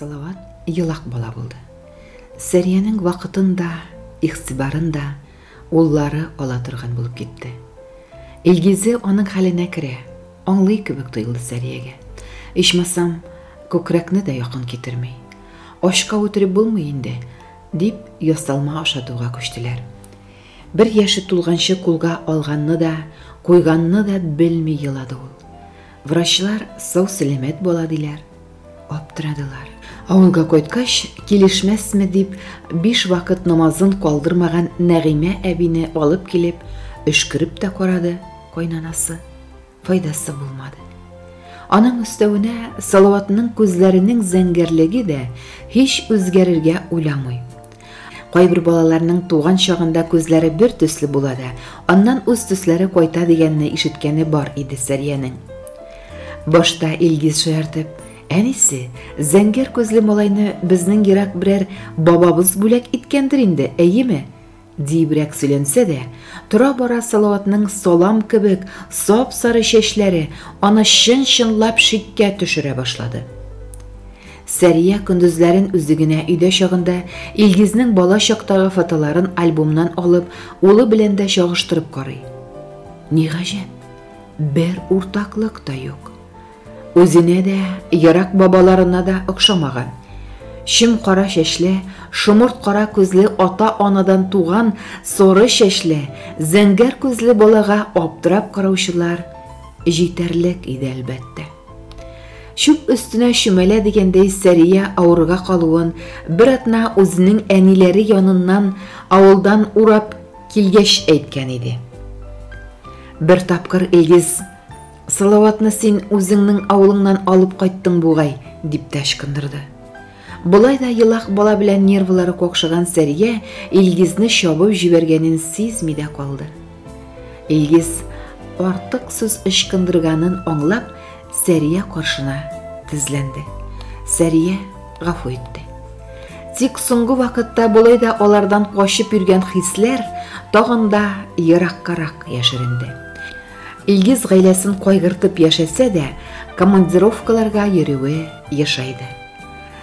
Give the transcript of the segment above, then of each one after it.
Салават йылак бала булды. Сәриянең вакытын да, игътибарын да уллары ала торган булып китте. Илгизе аның хәленә керә, аңлый кебек тоелды Сәриягә. Ичмасам, күкрәкне дә якын китермей. Ашка үтереп булмый инде, дип ясалма ашатуга күчтеләр. Бер яше тулганчы кулга алганны да, куйганны да белми елады ул. Врачлар сау сәламәт була диләр. Аптырадылар. Авылга кайткач, килешмәсме дип, 5 вакыт намазын калдырмаган Нәгыймә әбине алып килеп, өшкереп тә карады кайнанасы. Файдасы булмады. Аның өстәвенә Салаватның күзләренең зәңгәрлеге дә һич үзгәрергә уйламый. Кайбер балаларның туган чагында күзләре бер төсле була да, аннан үз төсләре кайта дигәнне ишеткәне бар иде Сәриянең. Башта Илгиз шаяртып, әнисе, зәңгәр күзле малайны безнең ерак берәр бабабыз бүләк иткәндер инде, әйеме? Дибрәк сөйләнсә дә, тора бара Салаватның салам кебек сап-сары чәчләре аны чын-чынлап шиккә төшерә башлады. Сәрия көндүзләрен үзегенә өйдә чагында Илгизнең бала чактагы фотоларын альбомнан алып, улы белән дә чагыштырып карый. Ни гаҗәп, бер уртаклык та юк. Үзенә дә, ярак бабаларына да охшамаган. Шим кара чәчле, шомырт кара күзле ата-анадан туган сары чәчле, зәңгәр күзле балага аптырап караучылар җитәрлек иде әлбәттә. Шуп өстенә шүмәлә дигәндәй Сәрия авырга калуын бер атна үзенең әниләре яныннан авылдан урап килгәч әйткән иде. Бер тапкыр Илгиз: "Салаватны син үзеңнең авылыңнан алып кайттың бугай", дип тәшкындырды. Булай да йылак бала белән нервлары какшаган Сәрия Илгизне чабып җибәргәнен сизми дә калды. Илгиз артык сүз ычкындырганын аңлап, Сәрия каршына тезләнде. Сәрия гафу итте. Тик соңгы вакытта булай да алардан качып йөргән хисләр тагын да ераккарак яшеренде. Илгиз гаиләсен кайгыртып яшәсә дә, командировкаларга йөрүе яшайды.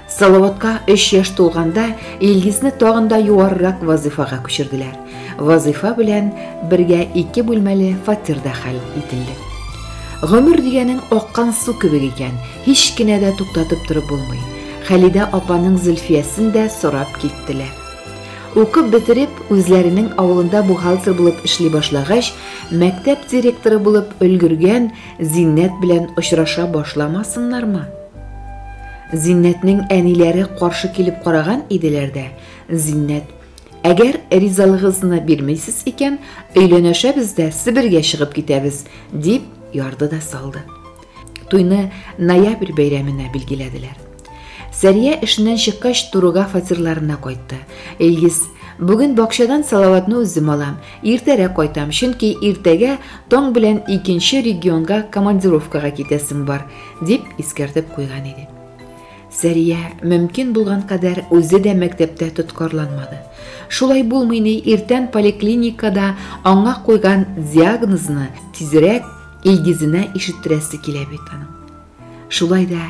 Салаватка 3 яшь тулганда Илгизне тагын да югарырак вазифага күчерделәр. Вазифа белән бергә 2 бүлмәле фатирда хәл ителде. Гомер дигәнең аккан су кебек икән, һич кенә дә туктатып торып булмый. Хәлидә апаның Зөлфиясен дә сорап киттеләр. Укып бетереп, үзләренең авылында бухгалтер булып эшли башлагач, мәктәп директоры булып өлгергән Зиннәт белән очраша башламасыннармы? Зиннәтнең әниләре каршы килеп караган иделәр дә, Зиннәт: "Әгәр ризалыгызны бирмәйсез икән, өйләнәшәбез дә Себергә чыгып китәбез", дип ярды да салды. Туйны ноябрь бәйрәменә билгеләделәр. Сәрия эшеннән чыккач турыга фатирларына кайтты. Илгиз: "Бүген бакчадан Салаватны үзем алам, иртәрәк кайтам, чөнки иртәгә таң белән 2нче регионга командировкага китәсем бар", дип искәртеп куйган иде. Сәрия мөмкин булган кадәр үзе дә мәктәптә тоткарланмады. Шулай булмый ни, иртән поликлиникада аңа куйган диагнозны тизрәк Илгизенә ишеттерәсе килә бит аның. Шулай да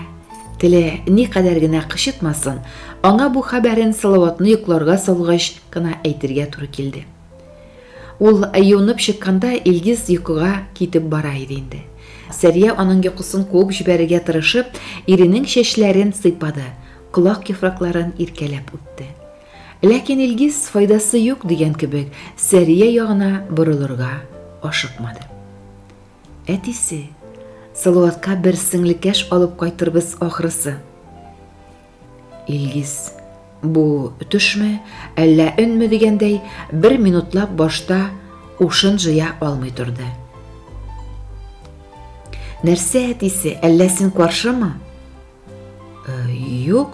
теле ни кадәр генә кычытмасын, аңа бу хәбәрен Салаватны йокларга салгач кына әйтергә туры килде. Ул юынып чыкканда Илгиз йокыга китеп бара иде инде. Сәрия аның йокысын куып җибәрергә тырышып, иренең чәчләрен сыйпады, колак яфракларын иркәләп үтте. Ләкин Илгиз файдасы юк дигән кебек Сәрия ягына борылырга ашыкмады. "Әтисе, Салаватка бер сеңлекәш алып кайтырбыз ахрысы." Илгиз бу төшме, әллә өнме дигәндәй, 1 минутлап башта ушын җыя алмый торды. "Нәрсә, әтисе, әллә син каршымы?" "Юк,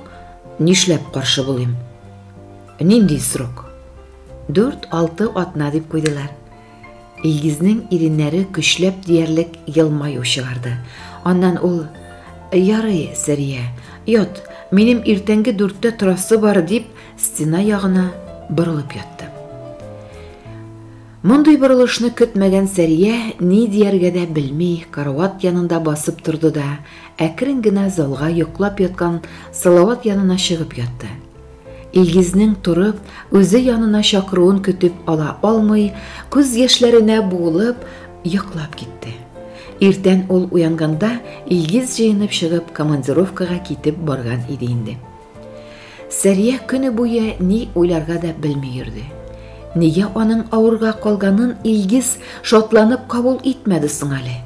нишләп каршы булыйм? Нинди срок?" 4-6 атна дип куйдылар. Илгизнең иреннәре көчләп диярлек елмаю чыгарды. Аннан ул: "Ярый, Сәрия, ят, минем иртәнге 4тә торасы бар", дип стена ягына борылып ятты. Мондый борылышны көтмәгән Сәрия ни дияргә дә белми, карават янында басып торды да, әкрен генә залга йоклап яткан Салават янына чыгып ятты. Илгизнең турып, үзе янына чакыруын көтеп ала алмый, күз яшьләренә буылып, йоклап китте. Иртән ул уянганда, Илгиз җыенып чыгып, командировкага китеп барган иде инде. Сәрия көне буе ни уйларга да белми йөрде. Нигә аның авырга калганын Илгиз шатланып кабул итмәде соң әле?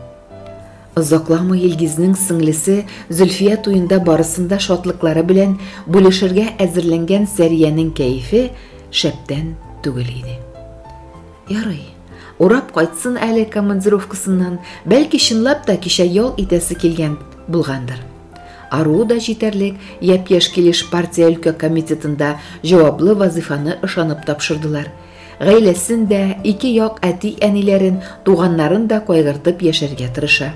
Озакламый Илгизнең сеңлесе Зөлфия туенда барысында шатлыклары белән бүлешергә әзерләнгән Сәриянең кәефе шәптән түгел иде. Ярый, урап кайтсын әле командировкасыннан, бәлки чынлап та кичә ял итәсе килгән булгандыр. Ару да җитәрлек, япь-яшь килеш партия өлкә комитетында җаваплы вазифаны ышанып тапшырдылар. Гаиләсен дә, ике як әти-әниләрен, туганнарын да кайгыртып яшәргә тырыша.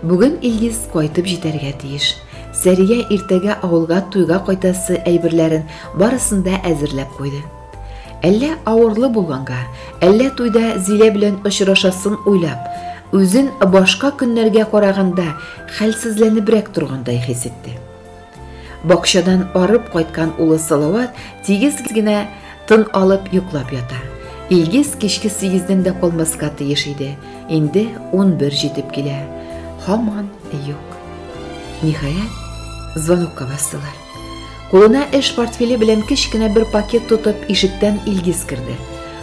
Бүген Илгиз кайтып җитәргә тиеш. Сәрия иртәгә авылга туйга кайтасы әйберләрен барысын да әзерләп куйды. Әллә авырлы булганга, әллә туйда Зилә белән очрашасын уйлап, үзен башка көннәргә караганда хәлсезләнебрәк торгандай хис итте. Бакчадан арып кайткан улы Салават тигез генә тын алып йоклап ята. Илгиз кичке 8-дән дә калмаска тиеш иде. Инде 11 җитеп килә. Һаман юк. Ниһаять, звонокка бастылар. Кулына эш портфеле белән кечкенә бер пакет тотып ишектән Илгиз керде.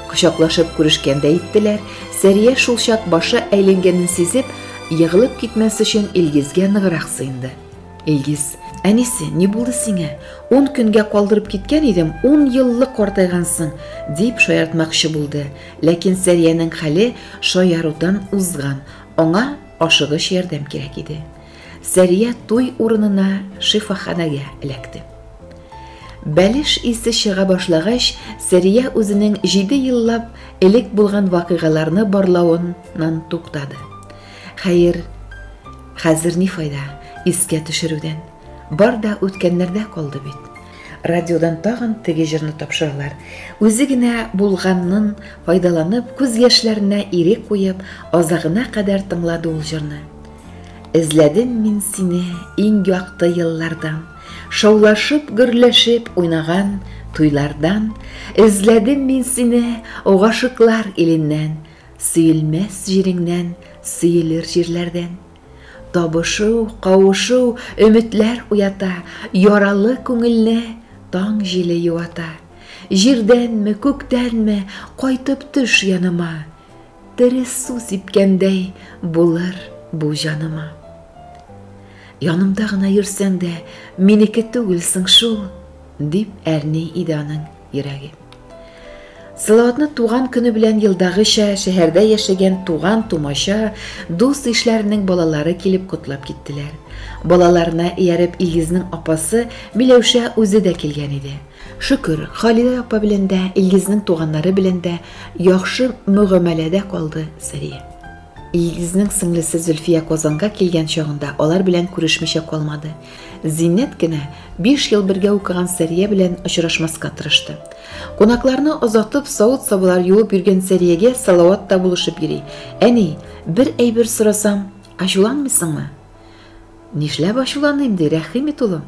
Кочаклашып күрешкәндә иттеләр. Сәрия шул чак башы әйләнгәнен сизеп, егылып китмәс өчен Илгизгә ныграк сыйынды. Илгиз: «Әнисе, ни булды сиңа? 10 көнгә калдырып киткән идем, 10 еллык картайгансың», дип шаяртмакчы булды. Ләкин Сәриянең хәле шаярудан узган. Аңа ашыгыч ярдәм кирәк иде. Сәрия туй урынына шифаханәгә эләкте. Бәлеш исе чыга башлагач, Сәрия үзенең 7 еллап элек булган вакыйгаларны барлавыннан туктады. Хәзер ни файда искә төшерүдән? Бар да үткәннәрдә калды бит. Радиодан тагын теге җырны тапшыралар. Үзе генә булганнан файдаланып, күз яшьләренә ирек куеп, азагына кадәр тыңлады ул җырны. Эзләдем мин сине иң якты еллардан, шаулашып, гөрләшеп уйнаган туйлардан. Эзләдем мин сине гашыклар иленнән, сөелмәс җиреңнән, сөелер җирләрдән. Табышу, кавышу, өметләр уята, яралы күңелне таң җиле юата. Җирдәнме, күктәнме, кайтып төш яныма, тере су сипкәндәй булыр бу җаныма. Янымда гына йөрсәң дә, минеке түгелсең шул, дип әрни иде аның йөрәге. Салаватны туган көне белән елдагыча шәһәрдә яшәгән туган тумача, дус ишләренең балалары килеп котлап киттеләр. Балаларына ияреп Илгизнең апасы Миләүшә үзе дә килгән иде. Шөкер, Халида апа белән дә, Илгизнең туганнары белән дә яхшы мөгамәләдә калды Сәрия. Илгизнең сеңлесе Зөлфия Казанга килгән чагында алар белән күрешмичә калмады. Зиннәт кенә 5 ел бергә укыган Сәрия белән очрашмаска тырышты. Кунакларны озатып, савыт-сабылар юып йөргән Сәриягә Салават та булышып йөри. «Әни, бер әйбер сорасам, ачуланмыйсыңмы?» «Нишләп ачуланыйм ди, рәхим ит улым.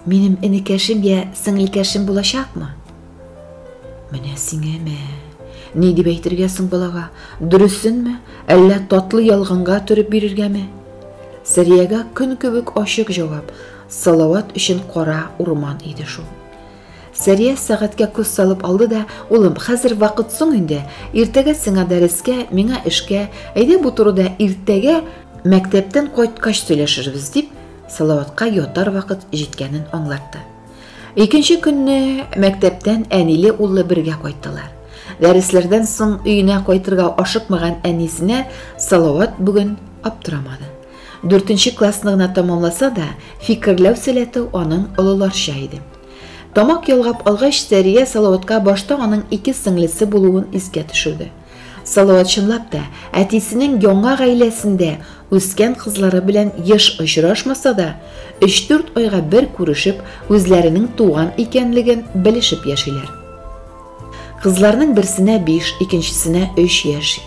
Минем энекәшем я сеңлекәшем булачакмы?» «Менә сиңәме? Ни дип әйтергә соң балага? Дөресенме, әллә татлы ялганга төреп бирергәме?» Сәриягә көн кебек ачык җавап. Салават өчен кара урман иде шул. Сәрия сәгатькә күз салып алды да: «Улым, хәзер вакыт соң инде. Иртәгә сиңа дәрескә, миңа эшкә. Әйдә бу турыда иртәгә мәктәптән кайткач сөйләшербез», дип Салаватка ятар вакыт җиткәнен аңлатты. Икенче көнне мәктәптән әниле уллы бергә кайттылар. Дәресләрдән соң өенә кайтырга ашыкмаган әнисенә Салават бүген аптырамады. 4-нче классны гына тамамласа да, фикерләү сәләте аның олыларча иде. Тамак ялгап алгач, Сәрия Салаватка башта аның 2 сеңлесе булуын искә төшерде. Салават чынлап та әтисенең яңа гаиләсендә үскән кызлары белән еш очрашмаса да, 3-4 айга бер күрешеп, үзләренең туган икәнлеген белешеп яшиләр. Кызларның берсенә 5, икенчесенә 3 яшь.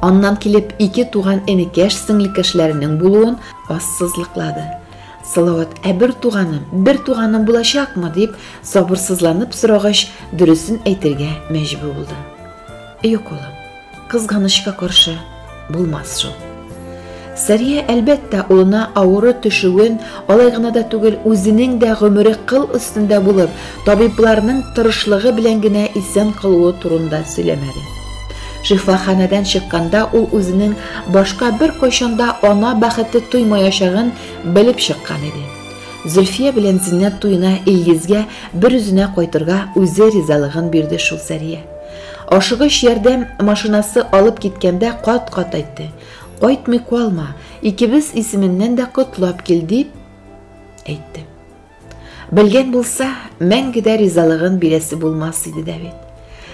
Аннан килеп 2 туган энекәш сеңлекәшләренең булуын ассызлыклады. Салават, бер туганым булачакмы дип сабырсызланып сорагач, дөресен әйтергә мәҗбүр булды. Юк, улым, кызганычка каршы булмас шул. Сәрия әлбәттә улына авыры төшүен, алай гына да түгел, үзенең дә гомере кыл өстендә булып, табибларның тырышлыгы белән генә исән калуы турында сөйләмәде. Шифаханадан чыкканда ул үзенең башка бер кайчанда ана бәхете туймаячагын белеп чыккан иде. Зөлфия белән Зиннәт туена Илгизгә бер үзенә кайтырга үзе ризалыгын бирде шул Сәрия. Ашыгыч ярдәм машинасы алып киткәндә кат-кат әйтте: "Кайтмый калма, икебез исеменнән дә котлап кил" дип әйтте. Белгән булса, мәңгедә ризалыгын бирәсе булмас иде дә бит.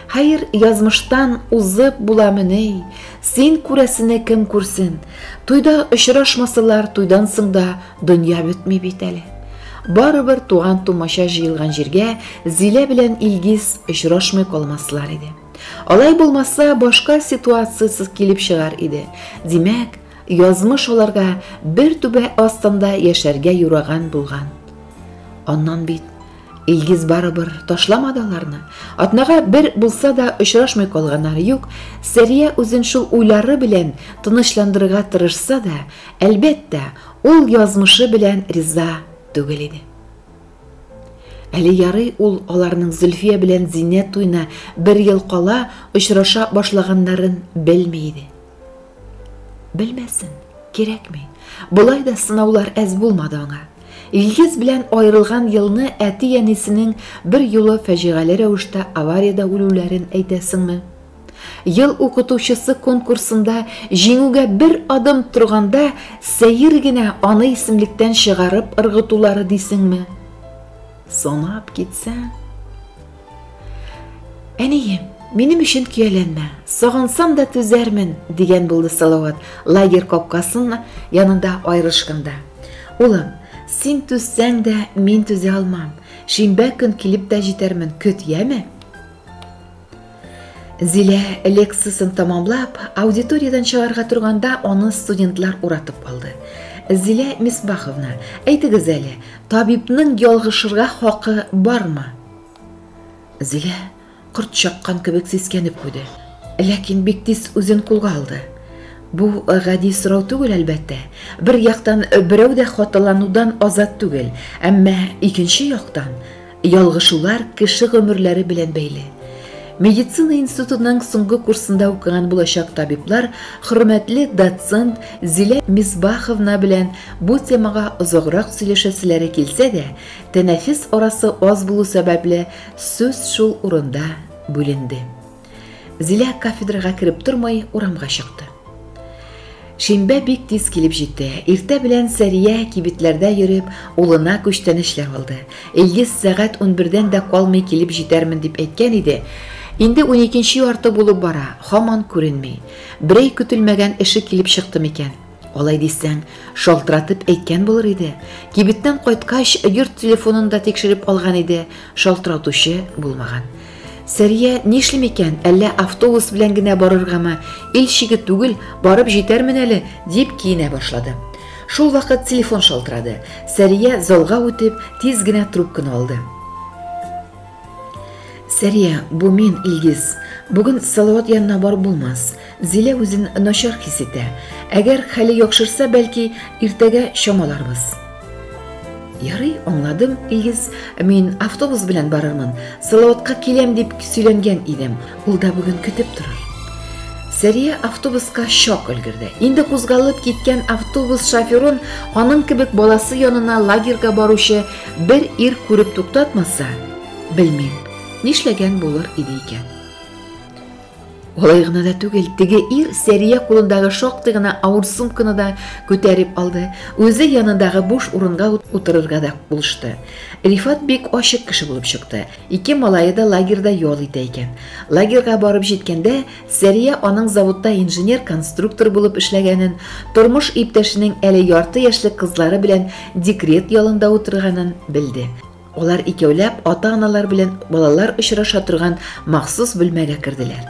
Hayır, yazmıştan uzıp bulamını, sen күрәсене кем күрсен. Туйда очрашмасалар, туйдан соң да дөнья бетми бит әле. Барыбер туган тумаша җыелган җиргә Зилә белән Илгиз очрашмый калмаслар иде. Алай булмаса, башка ситуациясыз килеп чыгар иде. Димәк, язмыш аларга бер түбә астында яшәргә юраган булган. Аннан бит Илгиз барыбер ташламады аларны. Атнага бер булса да очрашмый калганнары юк. Сәрия үзен шул уйлары белән тынычландырырга тырышса да, әлбәттә, ул язмышы белән риза түгел иде. Әле ярый ул аларның Зөлфия белән Зиннәт туена бер ел кала очраша башлаганнарын белми иде. Белмәсен, кирәкми. Булай да сынаулар әз булмады аңа. Илгиз белән айрылган елны әти-әнисенең бер юлы фаҗигале рәвештә аварияда үлүләрен әйтәсеңме? Ел укытучысы конкурсында җиңүгә бер адым торганда сәер генә аны исемлектән чыгарып ыргытулары дисеңме? Санап китсәң. Әнием, минем өчен көяләнмә, сагынсам да түзәрмен, дигән булды Салават лагерь капкасын янында айрышканда. Улым, син түзсәң дә мин түзә алмам. Шимбә көн килеп тә җитәрмен, көт, яме? Зилә лекциясын тамамлап, аудиториядан чыгарга торганда аны студентлар уратып алды. Зилә Мисбаховна, әйтегез әле, табибның ялгышырга хакы бармы? Зилә кырт чаккан кебек сискәнеп куйды. Ләкин бик тиз үзен кулга алды. Бу гади сорау түгел, әлбәттә. Бер яктан берәү дә хаталанудан азат түгел, әмма икенче яктан ялгышулар кеше гомерләре белән бәйле. Медицина институтының соңгы курсында укыган булачак табиблар хөрмәтле доцент Зилә Мисбаховна белән бу темага озаграк сөйләшәселәре килсә дә, тәнәфес арасы аз булу сәбәпле сүз шул урында бүленде. Зилә кафедрага кирип тормай урамга чыкты. Шимбә бик тиз килеп җитте. Иртә белән Сәрия кибетләрдә йөреп, улына күчтәнешләр алды. Илгиз сәгать 11-дән дә калмый килеп җитәрмен дип әйткән иде. Инде 12-нче ярты булып бара, һаман күренми. Берәй көтелмәгән эше килеп чыкты микән? Алай дисәң, шалтыратып әйткән булыр иде. Кибеттән кайткач, йорт телефонын да тикшереп алган иде, шалтыратучы булмаган. Сәрия нишлим икән, әллә автобус белән генә барыргамы, ил чиге түгел, барып җитәрмен әле, дип киенә башлады. Шул вакыт телефон шалтырады. Сәрия залга үтеп, тиз генә трубканы алды. Сәрия, бу мин, Илгиз. Бүген Салават янына бар булмас. Зилә үзен начар хис итә. Әгәр хәле яхшырса, бәлки, иртәгә чамаларбыз. Ярый, аңладым, Илгиз, мин автобус белән барырмын. Салаватка киләм дип сөйләнгән идем. Ул да бүген көтеп торыр. Сәрия автобуска шок өлгерде. Инде кузгалып киткән автобус шоферын аның кебек баласы янына лагерьга баручы бер ир күреп туктатмаса, белмим, нишләгән булыр иде икән. Алай гына да түгел, теге ир Сәрия кулындагы шактый гына авыр сумканы да күтәреп алды. Үзе янындагы буш урынга утырырга да булышты. Рифат бик ачык кеше булып чыкты. Ике малае да лагерьда ял итә икән. Лагерьга барып җиткәндә, Сәрия аның заводта инженер-конструктор булып эшләгәнен, тормыш иптәшенең әле ярты яшьлек кызлары белән декрет ялында утырганын белде. Олар икәүләп ата-аналар белән балалар очраша торган махсус бүлмәгә керделәр.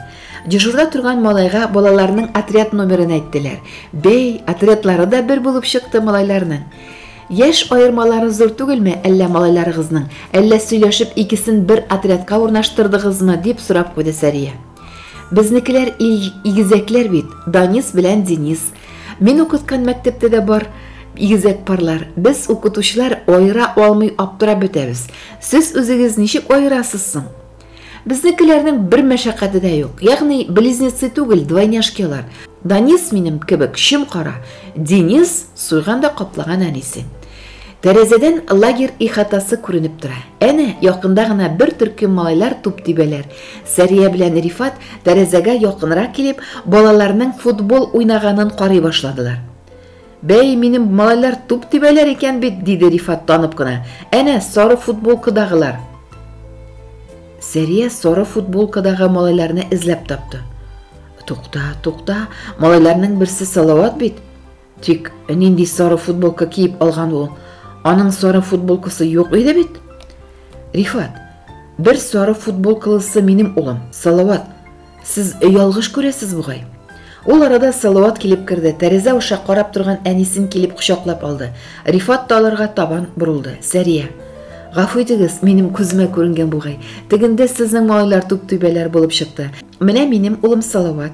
Дежурда торган малайга балаларның отряд номерын әйттеләр. Бей, отрядлары да бер булып чыкты малайларның. Яшь айырмалары зур түгелме, әллә малайларыгызның? Әллә сөйләшеп икесен бер отрядка урнаштырдыгызмы дип сорап куйды Сәрия. Безнекеләр игезәкләр бит, Данис белән Денис. Мин укыткан мәктәптә дә бар игезәк парлар. Без укытучылар айыра алмый аптырап бетәбез. Сез үзегез ничек айырасыз соң? Безнекеләрнең бер мәшәкате дә юк. Ягъни близнецы түгел, двойняшкалар. Данис минем кебек шым-кара, Денис суйганда каплаган әнисе. Тәрәзәдән лагерь ихатасы күренеп тора. Әнә якында гына бер төркем малайлар туп тибәләр. Сәрия белән Рифат тәрәзәгә якынрак килеп, балаларның футбол уйнаганын карый башладылар. Бәй, минем малайлар туп тибәләр икән бит, диде Рифат танып кына. Әнә сары футболкадагылар. Сәрия сары футболкадагы малайларны эзләп тапты. Тукта, малайларның берсе Салават бит. Тик нинди сары футболка киеп алган ул? Аның сары футболкасы юк иде бит. Рифат, бер сары футболкалысы минем улым, Салават. Сез ялгыш күрәсез бугай. Ул арада Салават килеп керде. Тәрәзә аша карап торган әнисен килеп кочаклап алды. Рифат та аларга табан бурылды. Сәрия, гафу итегез, минем күземә күренгән бугай. Тегендә сезнең малайлар туп тибәләр булып чыкты. Менә минем улым Салават.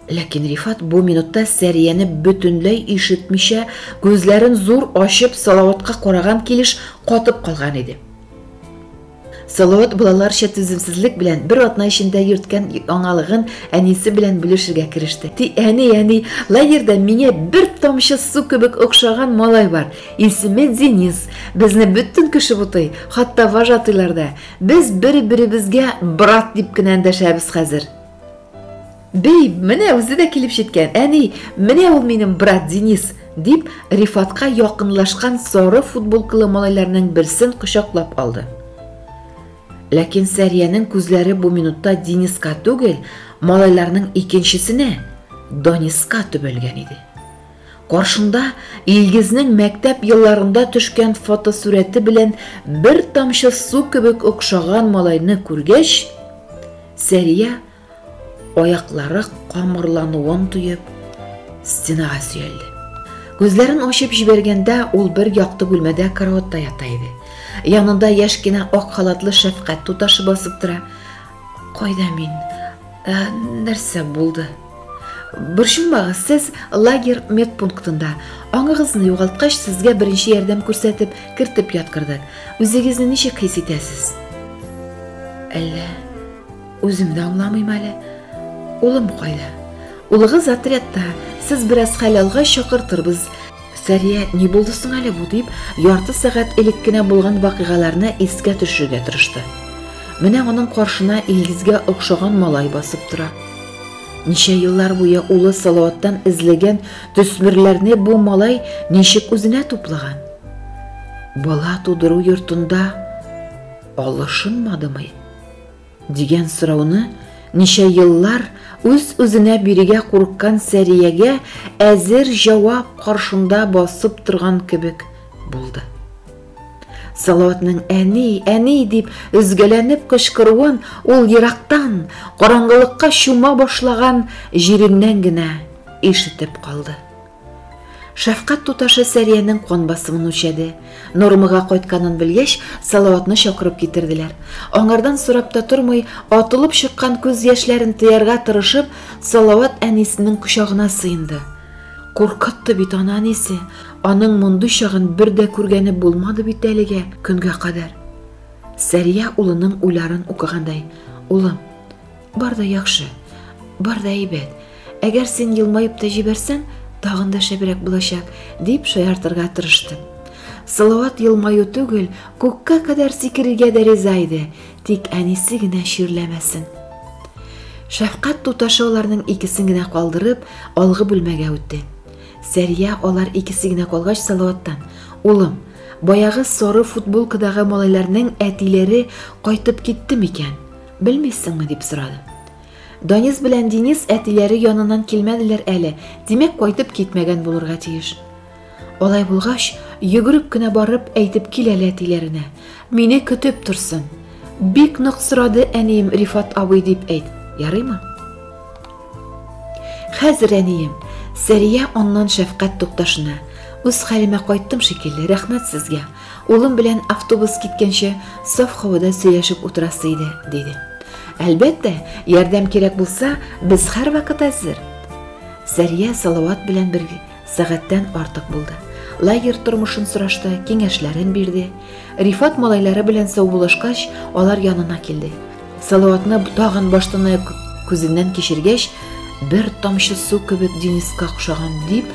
Ләкин Рифат бу минутта Сәрияне бөтенләй ишетмичә, күзләрен зур ачып Салаватка караган килеш катып калган иде. Салават балаларча түземсезлек белән бер атна эчендә йөрткән аңалыгын әнисе белән бүлешергә кереште. Әни, лагерьдә миңа бер тамчы су кебек охшаган малай бар. Исеме Денис. Безне бөтен кеше бутый, хатта вожатыйларда. Без бер-беребезгә брат дип кенә эндәшәбез хәзер. Бей, менә үзе дә килеп җиткән. Әни, менә ул минем брат Денис, дип Рифатка якынлашкан сары футболкалы малайларның берсен кочаклап алды. Ләкин Сәриянең күзләре бу минутта Дениска түгел, малайларның икенчесенә, Даниска төбәлгән иде. Каршында Илгизнең мәктәп елларында төшкән фотосурәте белән бер тамчы су кебек охшаган малайны күргәч, Сәрия аяклары камырлануын тоеп, стенага сөялде. Күзләрен ачып җибәргәндә ул бер якты бүлмәдә караватта ята иде. Янында яшь кенә ак халатлы Шәфкать туташы басып тора. Кайда мин? Нәрсә булды? Борчылмагыз, сез лагерь медпунктында. Аңыгызны югалткач, сезгә беренче ярдәм күрсәтеп, кертеп яткырдык. Үзегезне ничек хис итәсез? Әллә үзем дә аңламыйм әле. Улым кайда? Улыгыз отрядта. Сез бераз хәл алгач чакыртырбыз. Сәрия, ни булды соң әле бу дип, ярты сәгать элек кенә булган вакыйгаларны искә төшерергә тырышты. Менә аның каршына Илгизгә охшаган малай басып тора. Ничә еллар буе улы Салаваттан эзләгән төсмерләрне бу малай ничек үзенә туплаган? Бала тудыру йортында алышынмадымы? Дигән сорауны ничә еллар үз-үзенә бирегә курыккан Сәриягә әзер җавап каршында басып торган кебек булды. Салаватның әни дип өзгәләнеп кычкыруын ул ерактан, караңгылыкка чума башлаган җиреннән генә ишетеп калды. Шәфкать туташы Сәриянең кан басымын үлчәде. Нормага кайтканын белгәч, Салаватны чакырып китерделәр. Аңардан сорап та тормый, атылып чыккан күз яшьләрен тыярга тырышып, Салават әнисенең кочагына сыенды. Куркытты бит аны әнисе. Аның мондый чагын бер дә күргәне булмады бит әлегә көнгә кадәр. Сәрия улының уйларын укыгандай: "Улым, бар да яхшы, бар да әйбәт. Әгәр син елмаеп та җибәрсәң, тагын да шәбрәк булачак", дип шаяртырга тырышты. Салават елмаю түгел, күккә кадәр сикерергә дә риза иде, тик әнисе генә ширләмәсен. Шәфкать туташы аларның икесен генә калдырып, алгы бүлмәгә үтте. Сәрия алар икесе генә калгач Салаваттан: "Улым, баягы сары футболкадагы малайларның әтиләре кайтып китте микән? Белмисеңме?" дип сорады. Данис белән Денис әтиләре янынан килмәделәр әле, димәк кайтып китмәгән булырга тиеш. Алай булгач, йөгереп кенә барып әйтеп киләлә тиләренә. Мине көтеп торсын. Бик нык сорады әнием Рифат абый дип әйт. Ярыймы? Хәзер әнием, Сәрия аннан шәфкать тукташына. Үз хәлемә кайттым шикелле, рәхмәт сезгә. Улым белән автобус киткәнче саф һавада сөйләшеп утырасы иде, диде. Әлбәттә, ярдәм кирәк булса, без һәр вакыт әзер. Сәрия Салават белән бер сәгатьтән артык булды. Лагерь тормышын сорашты, киңәшләрен бирде. Рифат малайлары белән саубулашкач, алар янына килде. Салаватны тагын баштаны күзеннән кичергәч, бер тамчы су кебек Дениска охшаган дип,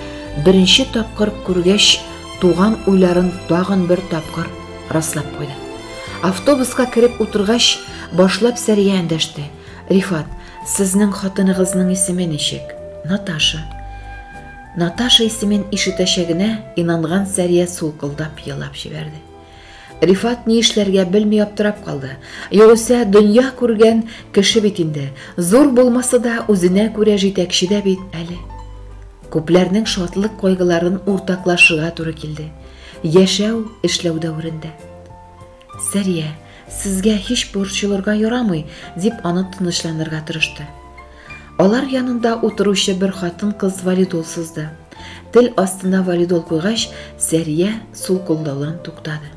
беренче тапкыр күргәч, туган уйларын тагын бер тапкыр раслап куйды. Автобуска кереп утыргач, башлап Сәрия эндәште. Рифат, сезнең хатыныгызның исеме ничек? Наташа. Наташа исемен ишетәчәгенә инанган Сәрия сулкылдап елап җибәрде. Рифат ни эшләргә белми аптырап калды. Югыйсә дөнья күргән кеше бит инде. Зур булмаса да үзенә күрә җитәкче дә бит әле. Күпләрнең шатлык кайгыларын уртаклашырга туры килде. Яшәү, эшләү дәврендә. Сәрия, сезгә һич борчылырга ярамый, дип аны тынычланырга тырышты. Алар янында утыручы бер хатын-кыз валидол сызды. Тел астына валидол куйгач, Сәрия сулкылдаудан туктады.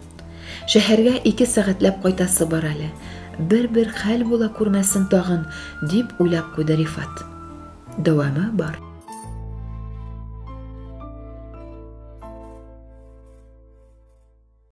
Шәһәргә 2 сәгатьләп кайтасы бар әле. Бер хәл була күрмәсен тагын, дип уйлап куйды Рифат. Дәвамы бар.